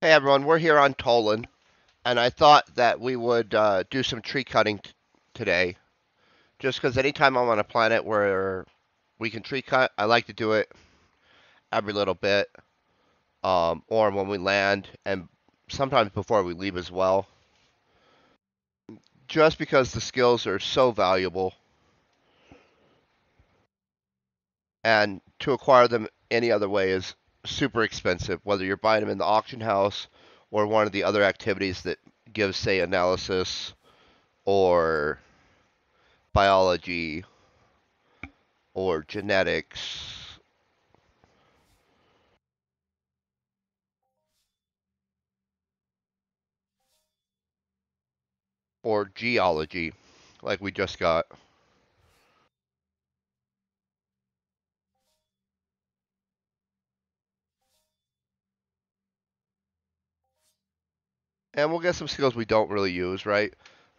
Hey everyone, we're here on Toulan, and I thought that we would do some tree cutting today. Just because anytime I'm on a planet where we can tree cut, I like to do it every little bit, or when we land, and sometimes before we leave as well. Just because the skills are so valuable, and to acquire them any other way is super expensive, whether you're buying them in the auction house or one of the other activities that gives, say, analysis or biology or genetics or geology, like we just got. And we'll get some skills we don't really use, right?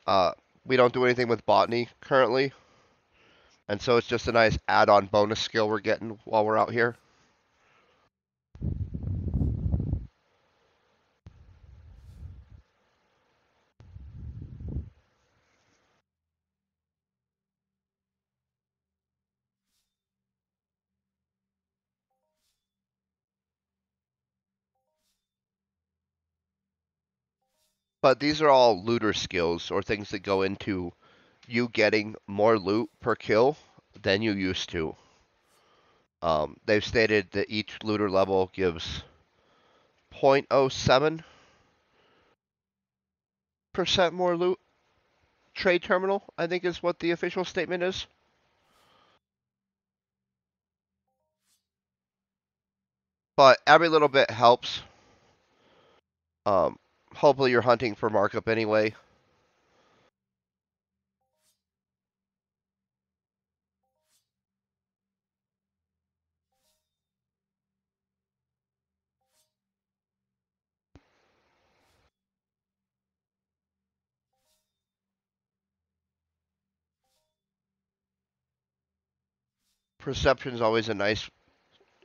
Uh, we don't do anything with botany currently, and so it's just a nice add-on bonus skill we're getting while we're out here. But these are all looter skills or things that go into you getting more loot per kill than you used to. They've stated that each looter level gives 0.07% more loot. Trade terminal, I think, is what the official statement is. But every little bit helps. Um, Hopefully you're hunting for markup anyway. Perception is always a nice.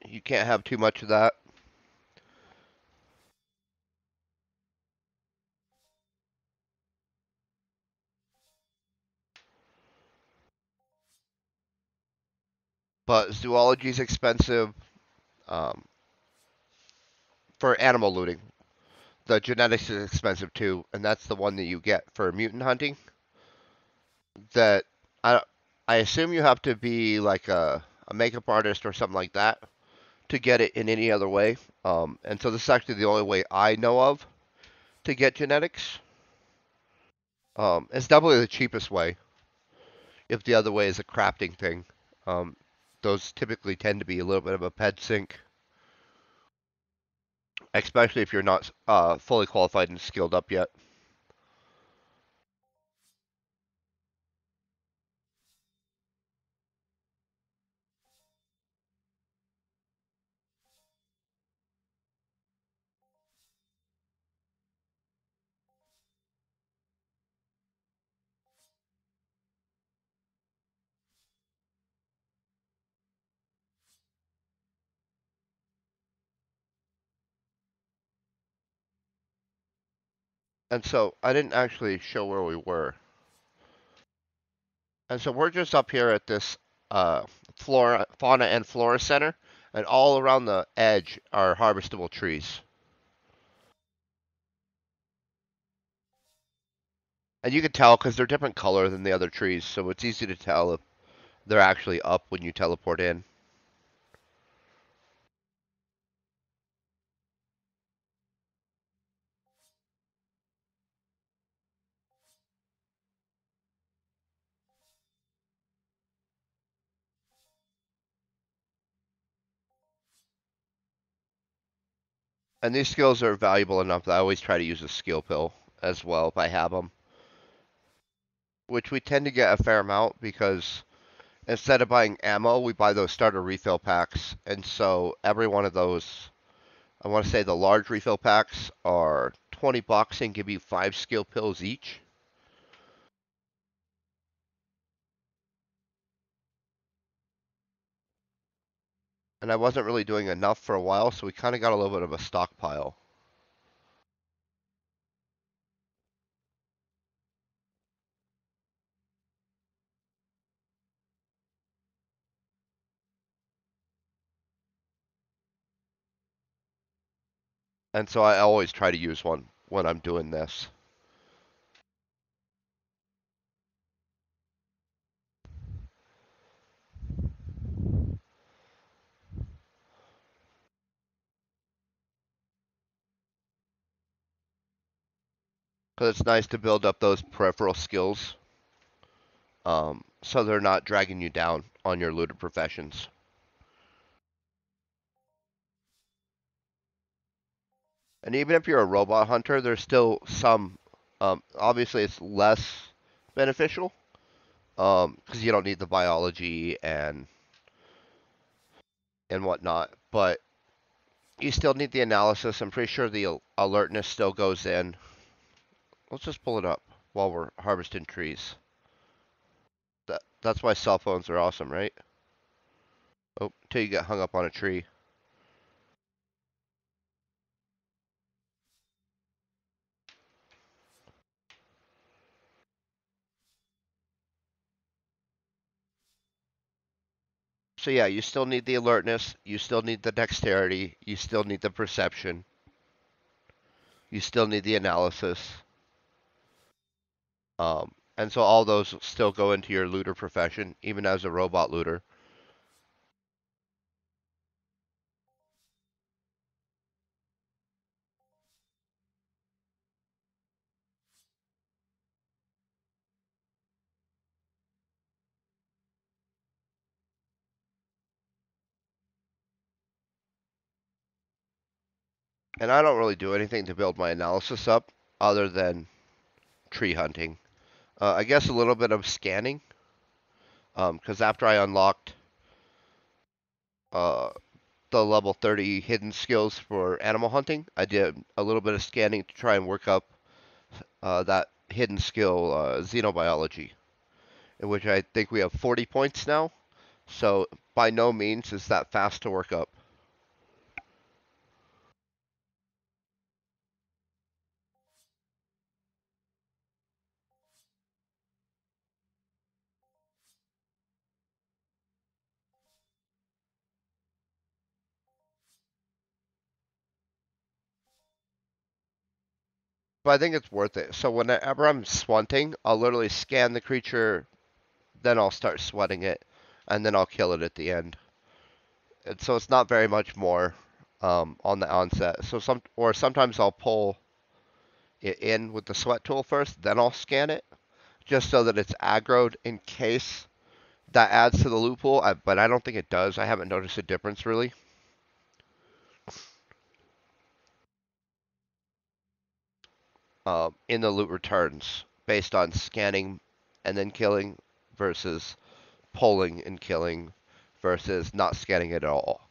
You can't have too much of that. But zoology is expensive for animal looting. The genetics is expensive too, and that's the one that you get for mutant hunting. That I I assume you have to be like a makeup artist or something like that to get it in any other way. And so this is actually the only way I know of to get genetics. It's definitely the cheapest way. If the other way is a crafting thing, um, those typically tend to be a little bit of a ped sink, especially if you're not fully qualified and skilled up yet. And so I didn't actually show where we were. And so we're just up here at this fauna and flora center, and all around the edge are harvestable trees. And you can tell because they're different color than the other trees, so it's easy to tell if they're actually up when you teleport in. And these skills are valuable enough that I always try to use a skill pill as well if I have them, which we tend to get a fair amount because instead of buying ammo, we buy those starter refill packs. And so every one of those, I want to say the large refill packs are 20 bucks and give you 5 skill pills each. And I wasn't really doing enough for a while, so we kind of got a little bit of a stockpile. And so I always try to use one when I'm doing this. Because it's nice to build up those peripheral skills, so they're not dragging you down on your looter professions. And even if you're a robot hunter, there's still some. Obviously, it's less beneficial because you don't need the biology and whatnot. But you still need the analysis. I'm pretty sure the alertness still goes in. Let's just pull it up while we're harvesting trees. That's why cell phones are awesome, right? Oh, till you get hung up on a tree. So yeah, you still need the alertness, you still need the dexterity, you still need the perception, you still need the analysis. And so all those still go into your looter profession, even as a robot looter. And I don't really do anything to build my analysis up other than tree hunting. I guess a little bit of scanning, because after I unlocked uh, the level 30 hidden skills for animal hunting, I did a little bit of scanning to try and work up that hidden skill, xenobiology, in which I think we have 40 points now. So by no means is that fast to work up. But I think it's worth it. So whenever I'm swanting, I'll literally scan the creature, then I'll start sweating it, and then I'll kill it at the end. And so it's not very much more on the onset. So sometimes I'll pull it in with the sweat tool first, then I'll scan it, just so that it's aggroed in case that adds to the loot pool. But I don't think it does. I haven't noticed a difference really. In the loot returns based on scanning and then killing versus pulling and killing versus not scanning it at all.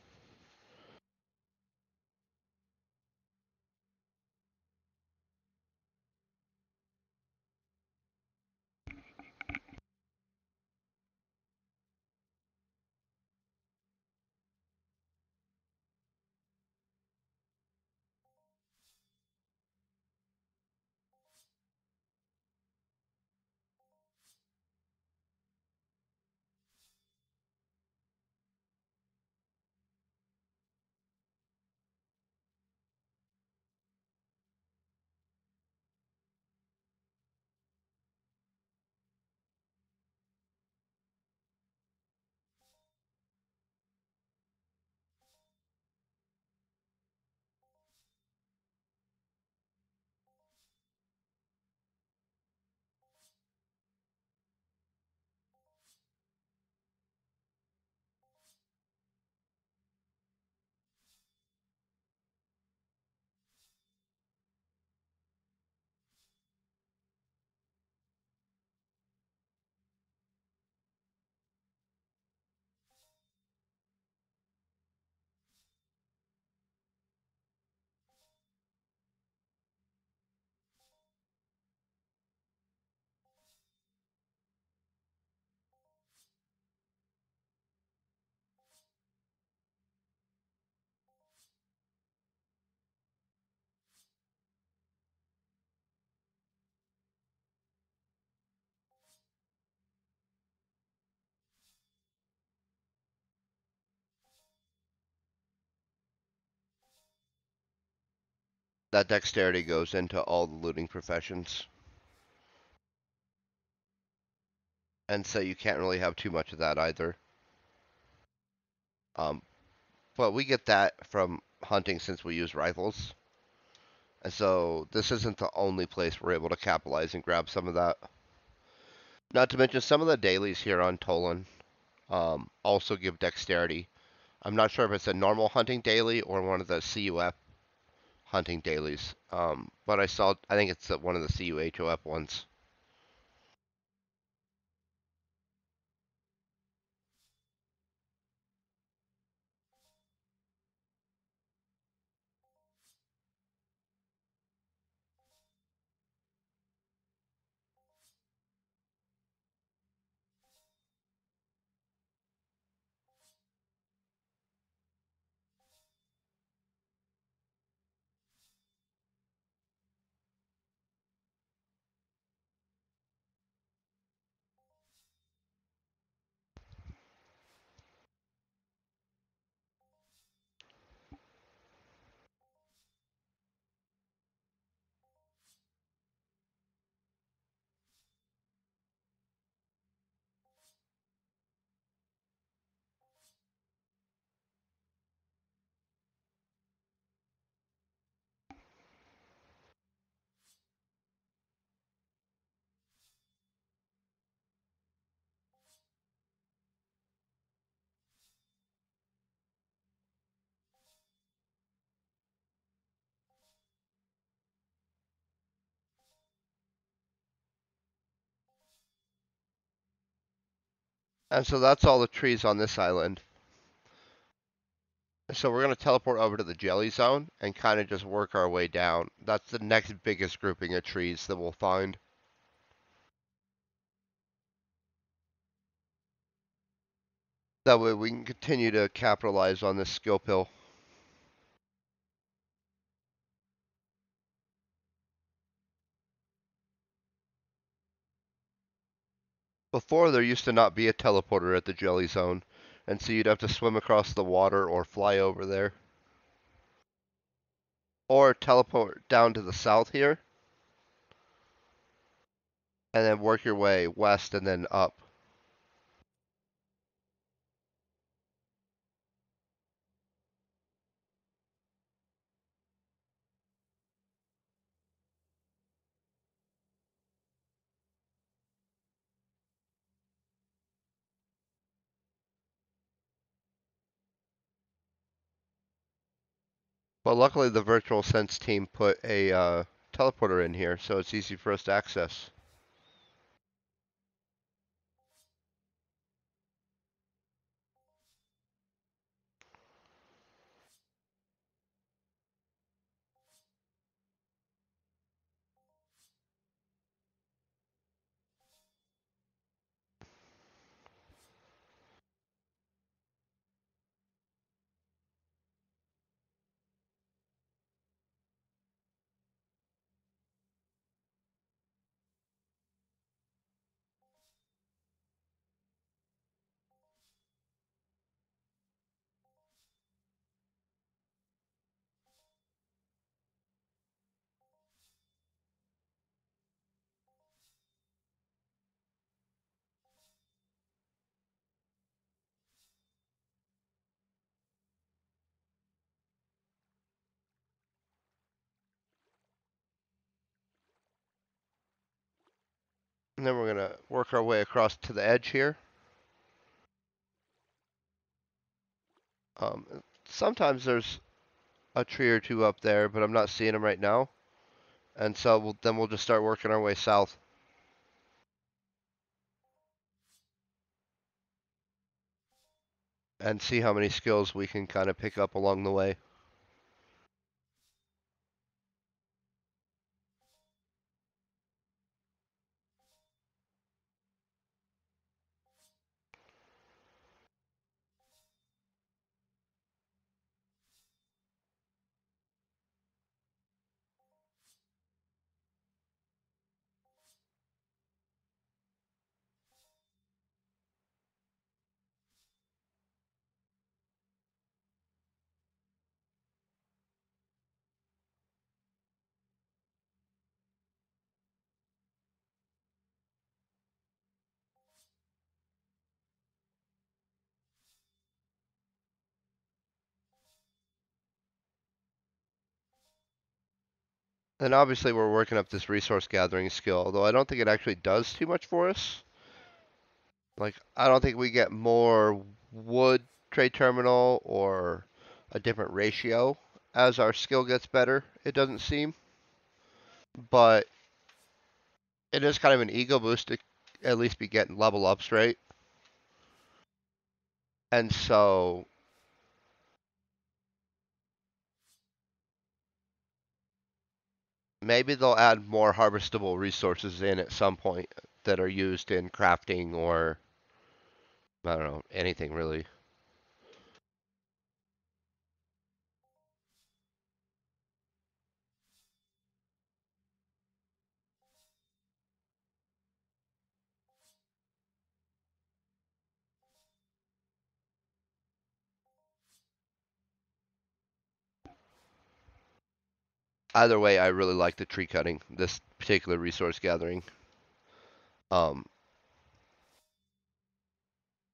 That dexterity goes into all the looting professions, and so you can't really have too much of that either. Um, but we get that from hunting since we use rifles, and so this isn't the only place we're able to capitalize and grab some of that. Not to mention some of the dailies here on Toulan also give dexterity. I'm not sure if it's a normal hunting daily or one of the CUF hunting dailies, but I think it's one of the CUHOF ones. And so that's all the trees on this island. So we're going to teleport over to the jelly zone and kind of just work our way down. That's the next biggest grouping of trees that we'll find. That way we can continue to capitalize on this skill pill. Before, there used to not be a teleporter at the jelly zone, and so you'd have to swim across the water or fly over there. Or teleport down to the south here, and then work your way west and then up. But luckily the Virtual Sense team put a teleporter in here, so it's easy for us to access. And then we're going to work our way across to the edge here. Sometimes there's a tree or two up there, but I'm not seeing them right now. And so then we'll just start working our way south and see how many skills we can kind of pick up along the way. And obviously we're working up this resource gathering skill, although I don't think it actually does too much for us. Like, I don't think we get more wood trade terminal or a different ratio as our skill gets better, it doesn't seem. But it is kind of an ego boost to at least be getting level ups, right? And so maybe they'll add more harvestable resources in at some point that are used in crafting or, I don't know, anything really. Either way, I really like the tree cutting, this particular resource gathering. Um,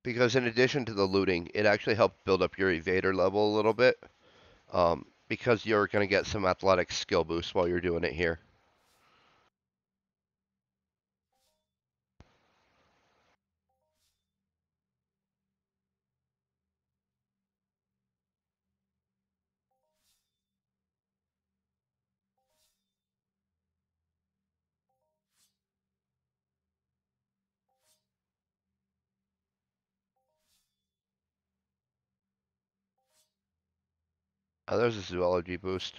because in addition to the looting, it actually helped build up your evader level a little bit. Because you're going to get some athletic skill boost while you're doing it here. There's a zoology boost.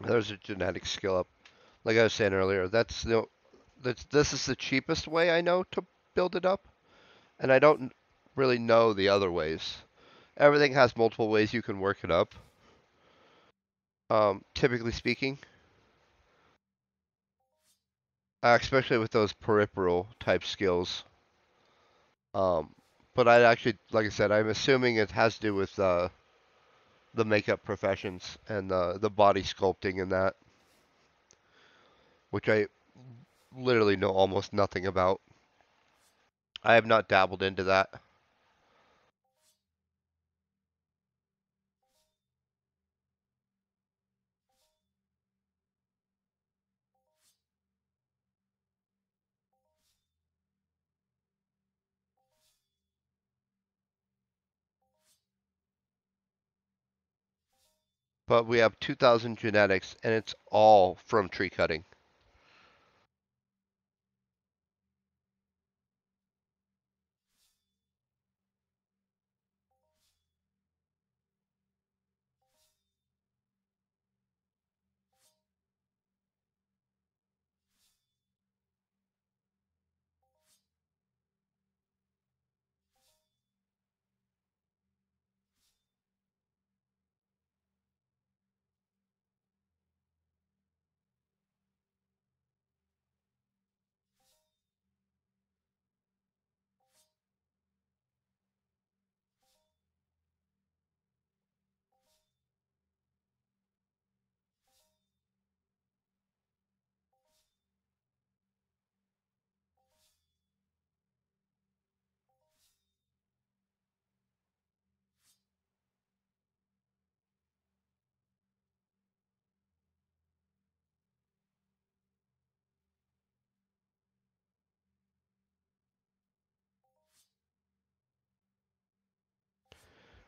There's a genetic skill up. Like I was saying earlier, this is the cheapest way I know to build it up, and I don't really know the other ways. Everything has multiple ways you can work it up. Typically speaking, especially with those peripheral type skills. Um, but I actually, like I said, I'm assuming it has to do with the makeup professions and the body sculpting and that, which I literally know almost nothing about. I have not dabbled into that. But we have 2,000 genetics, and it's all from tree cutting.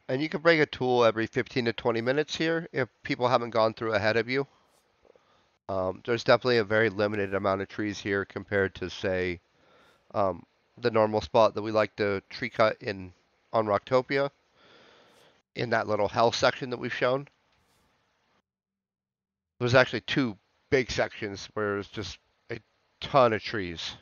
And you can bring a tool every 15 to 20 minutes here if people haven't gone through ahead of you. There's definitely a very limited amount of trees here compared to, say, um, the normal spot that we like to tree cut in on Rocktopia in that little hell section that we've shown. There's actually two big sections where there's just a ton of trees.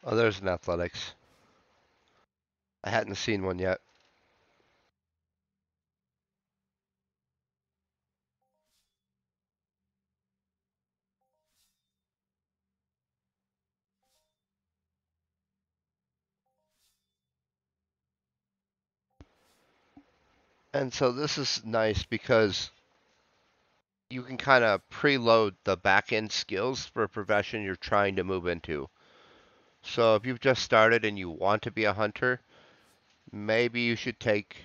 Oh, there's an athletics. I hadn't seen one yet. And so this is nice because you can kind of preload the back end skills for a profession you're trying to move into. So if you've just started and you want to be a hunter, maybe you should take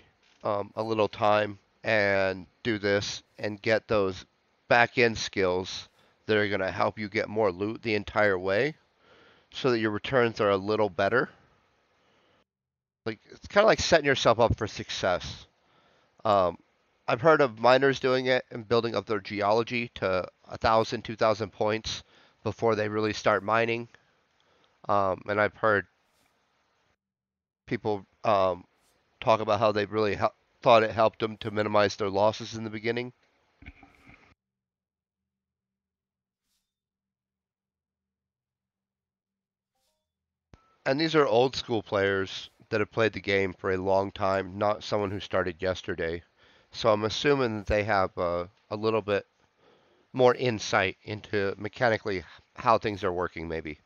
a little time and do this and get those back end skills that are going to help you get more loot the entire way so that your returns are a little better. Like it's kind of like setting yourself up for success. Um, I've heard of miners doing it and building up their geology to 1,000, 2,000 points before they really start mining. And I've heard people talk about how they really thought it helped them to minimize their losses in the beginning. And these are old school players that have played the game for a long time, not someone who started yesterday. So I'm assuming that they have a little bit more insight into mechanically how things are working, maybe.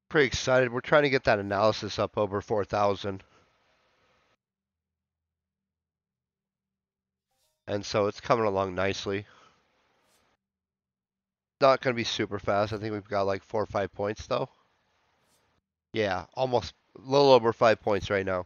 Pretty excited. We're trying to get that analysis up over 4,000. and so it's coming along nicely. Not going to be super fast. I think we've got like 4 or 5 points though. Yeah, almost a little over 5 points right now.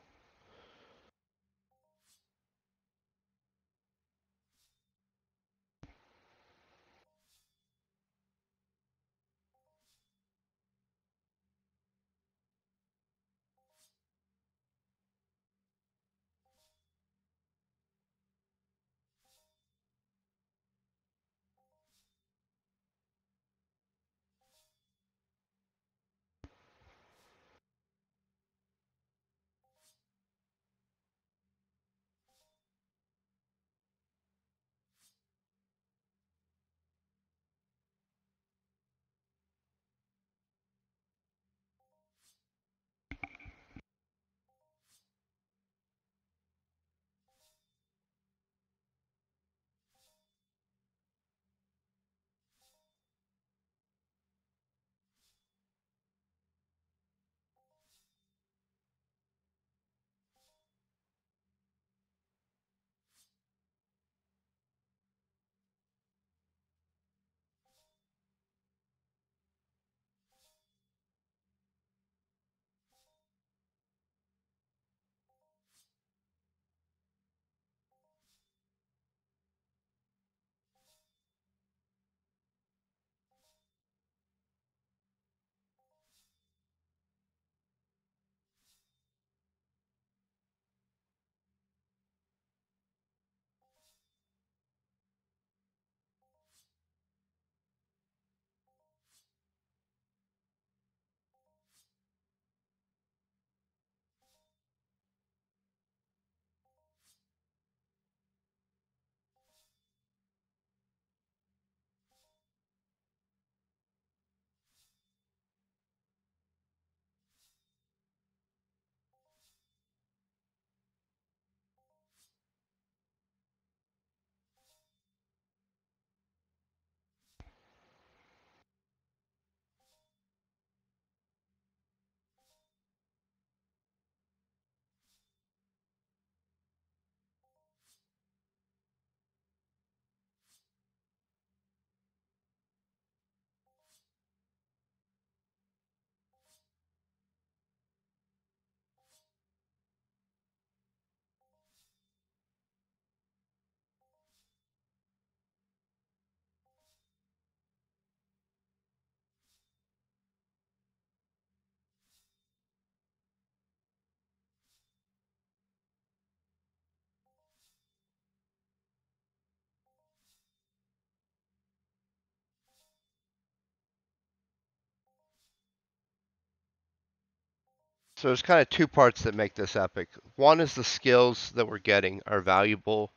So there's kind of two parts that make this epic. One is the skills that we're getting are valuable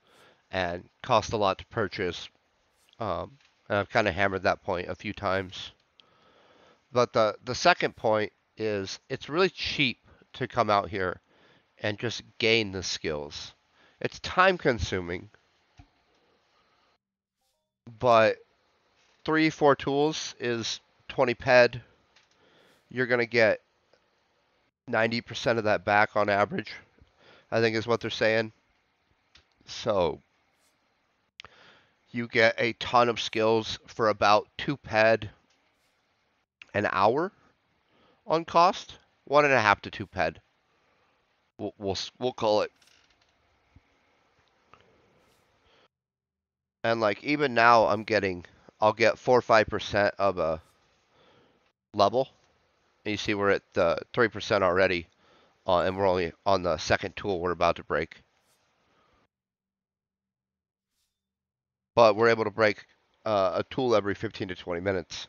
and cost a lot to purchase. And I've kind of hammered that point a few times. But the second point is it's really cheap to come out here and just gain the skills. It's time consuming, but 3, 4 tools is 20 ped. You're going to get 90% of that back on average, I think is what they're saying. So you get a ton of skills for about 2 ped an hour on cost. 1.5 to 2 ped. We'll call it. And like even now, I'll get 4 or 5% of a level. And you see we're at 3% already, and we're only on the second tool we're about to break. But we're able to break a tool every 15 to 20 minutes.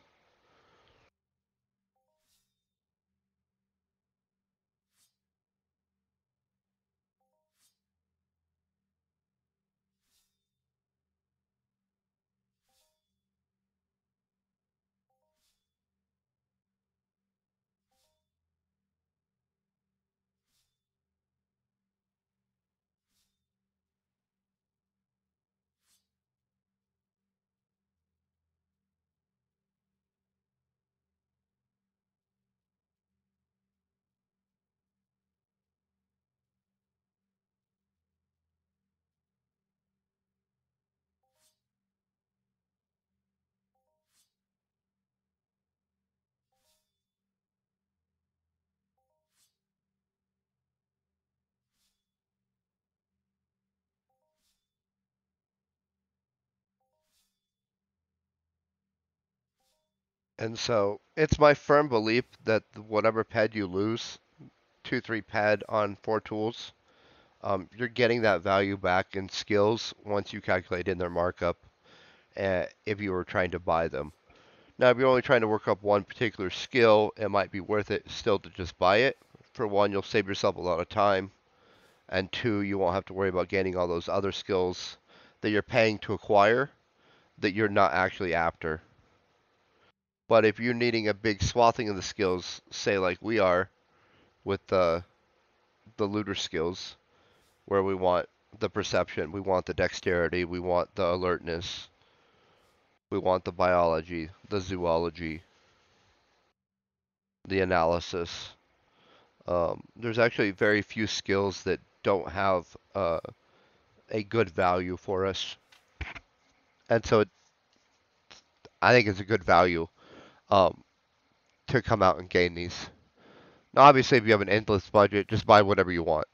And so it's my firm belief that whatever ped you lose, 2, 3 ped on 4 tools, you're getting that value back in skills once you calculate in their markup if you were trying to buy them. Now, if you're only trying to work up one particular skill, it might be worth it still to just buy it. For one, you'll save yourself a lot of time, and two, you won't have to worry about gaining all those other skills that you're paying to acquire that you're not actually after. But if you're needing a big swathing of the skills, say like we are with the looter skills, where we want the perception, we want the dexterity, we want the alertness, we want the biology, the zoology, the analysis. There's actually very few skills that don't have a good value for us, and so I think it's a good value um, to come out and gain these. Now, obviously, if you have an endless budget, just buy whatever you want.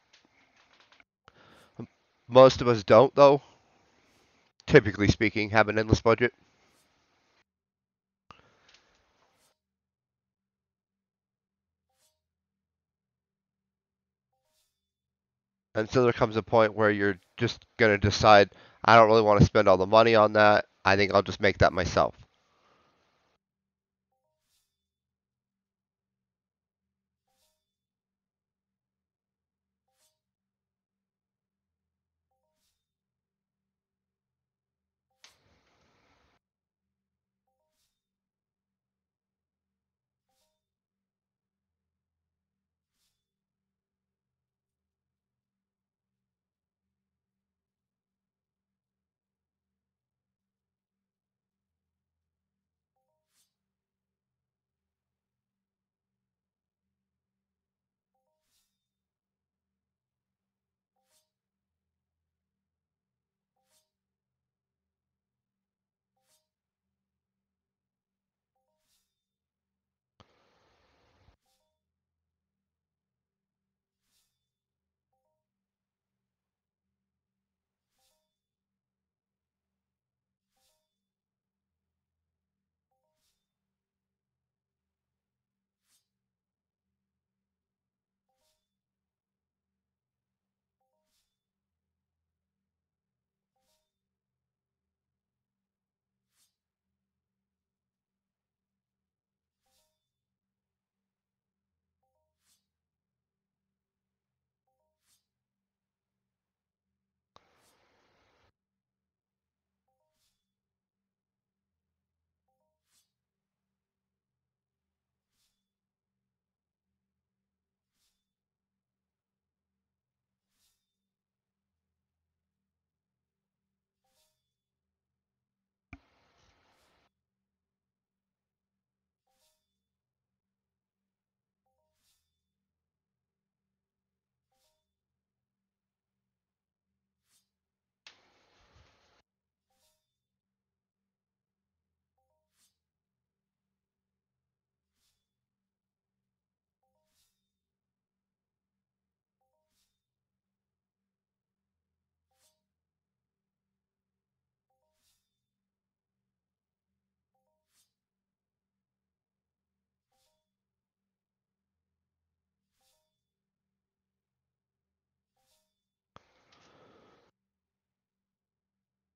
Most of us don't, though. Typically speaking, have an endless budget, and so there comes a point where you're just gonna decide, I don't really want to spend all the money on that. I think I'll just make that myself.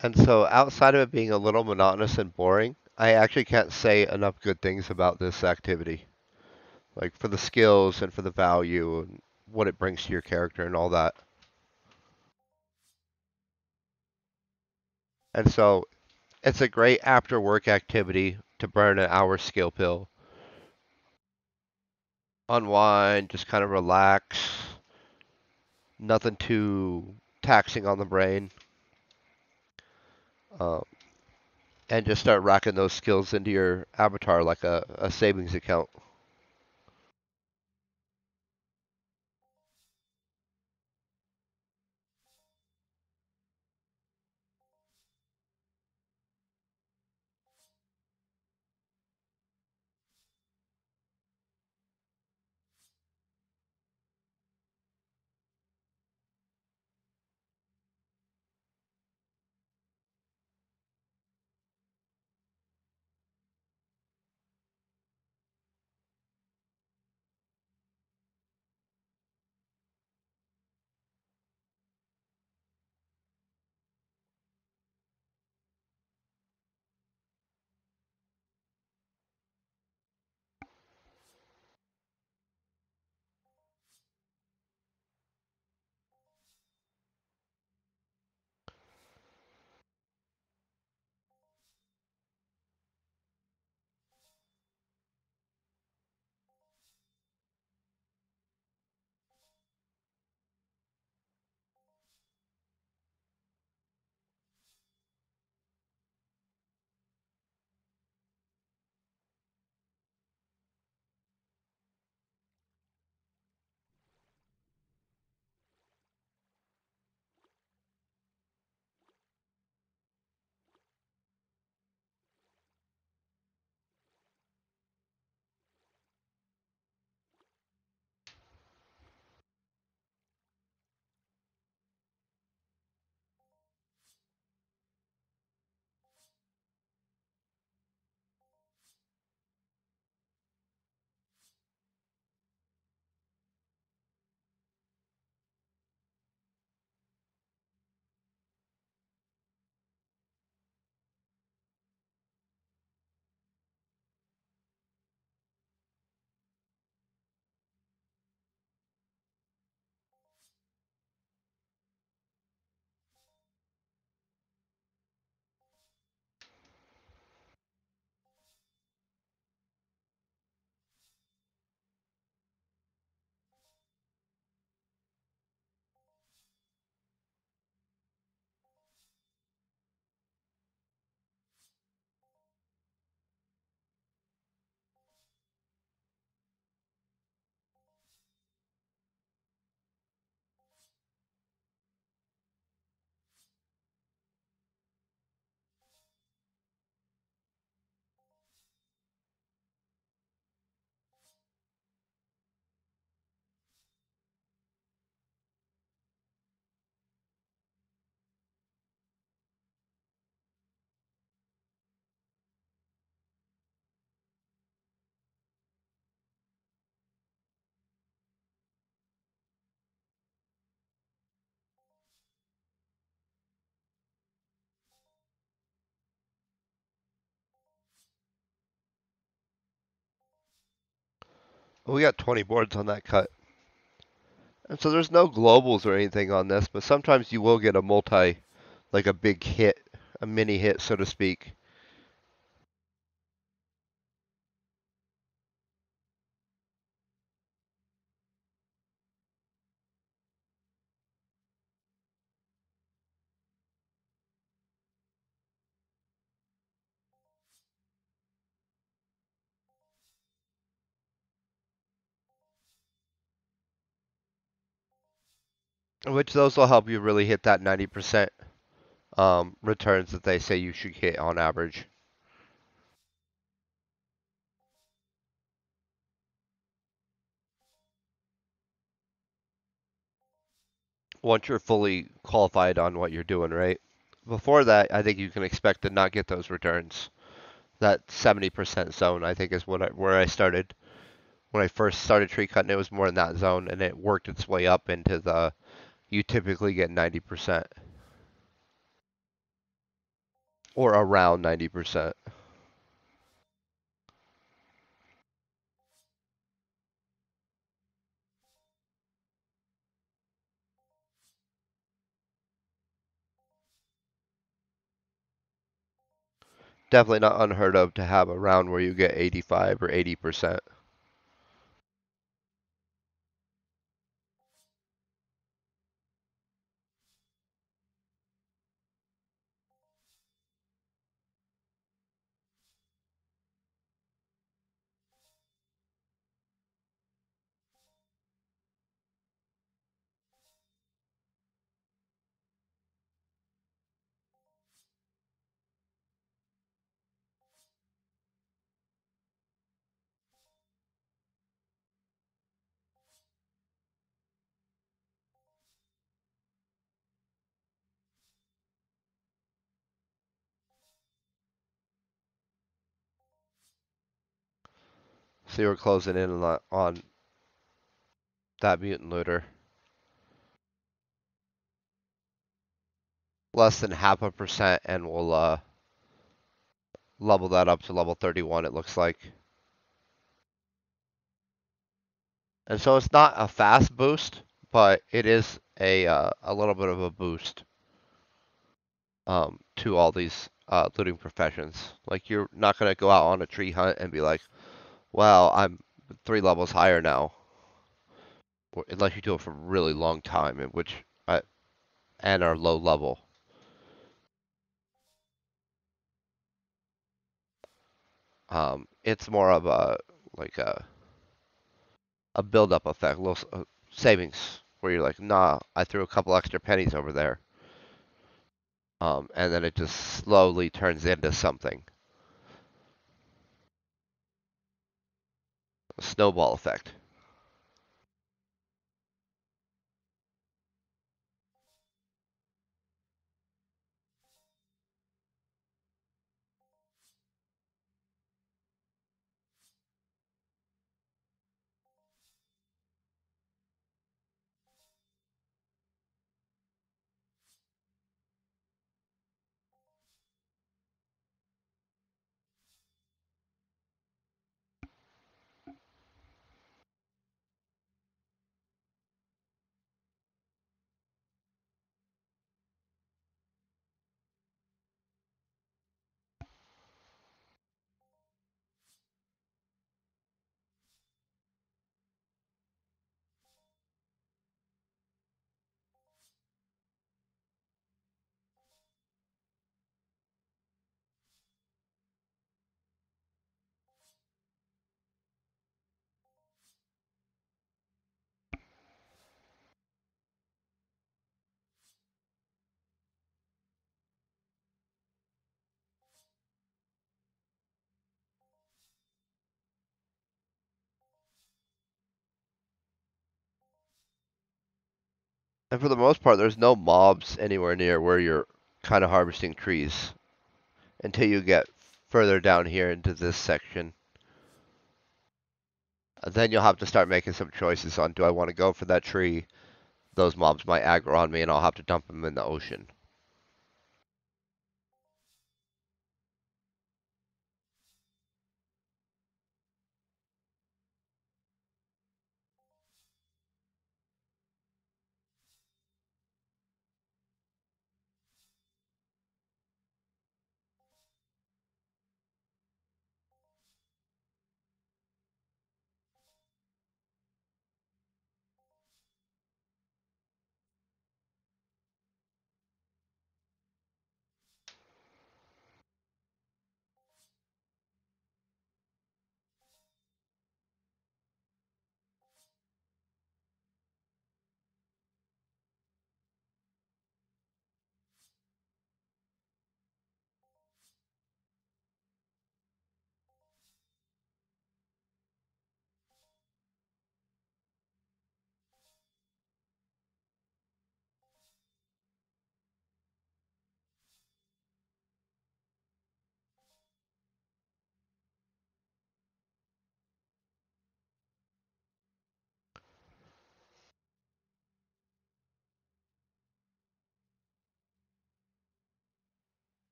And so, outside of it being a little monotonous and boring, I actually can't say enough good things about this activity. Like for the skills and for the value and what it brings to your character and all that. And so, it's a great after work activity to burn an hour skill pill, unwind, just kind of relax, nothing too taxing on the brain, um, and just start racking those skills into your avatar like a savings account. We got 20 boards on that cut. And so there's no globals or anything on this, but sometimes you will get a multi, like a big hit, a mini hit, so to speak. Which those will help you really hit that 90% returns that they say you should hit on average. Once you're fully qualified on what you're doing, right? Before that, I think you can expect to not get those returns. That 70% zone, I think, is where I started. When I first started tree cutting, it was more in that zone, and it worked its way up into the you typically get 90% or around 90%. Definitely not unheard of to have a round where you get 85 or 80%. So you're closing in on that mutant looter. Less than half a percent, and we'll level that up to level 31, it looks like. And so it's not a fast boost, but it is a little bit of a boost to all these looting professions. Like you're not gonna go out on a tree hunt and be like, "Wow, I'm 3 levels higher now," unless you do it for a really long time, in which and are low level. It's more of a like a build up effect, little savings where you're like, "Nah, I threw a couple extra pennies over there," and then it just slowly turns into something. A snowball effect. And for the most part, there's no mobs anywhere near where you're kind of harvesting trees until you get further down here into this section. Then you'll have to start making some choices on do I want to go for that tree? Those mobs might aggro on me and I'll have to dump them in the ocean.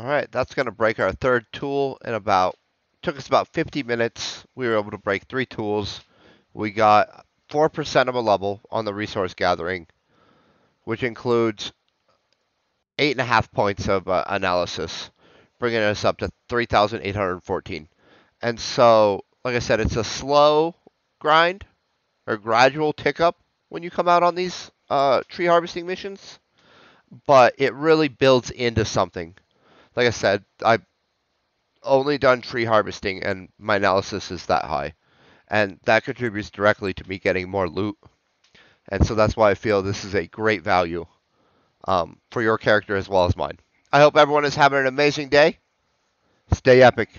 All right, that's going to break our third tool in about, took us about 50 minutes. We were able to break 3 tools. We got 4% of a level on the resource gathering, which includes 8.5 points of analysis, bringing us up to 3,814. And so, like I said, it's a slow grind or gradual tick up when you come out on these tree harvesting missions, but it really builds into something. Like I said, I've only done tree harvesting and my analysis is that high. And that contributes directly to me getting more loot. And so that's why I feel this is a great value for your character as well as mine. I hope everyone is having an amazing day. Stay epic.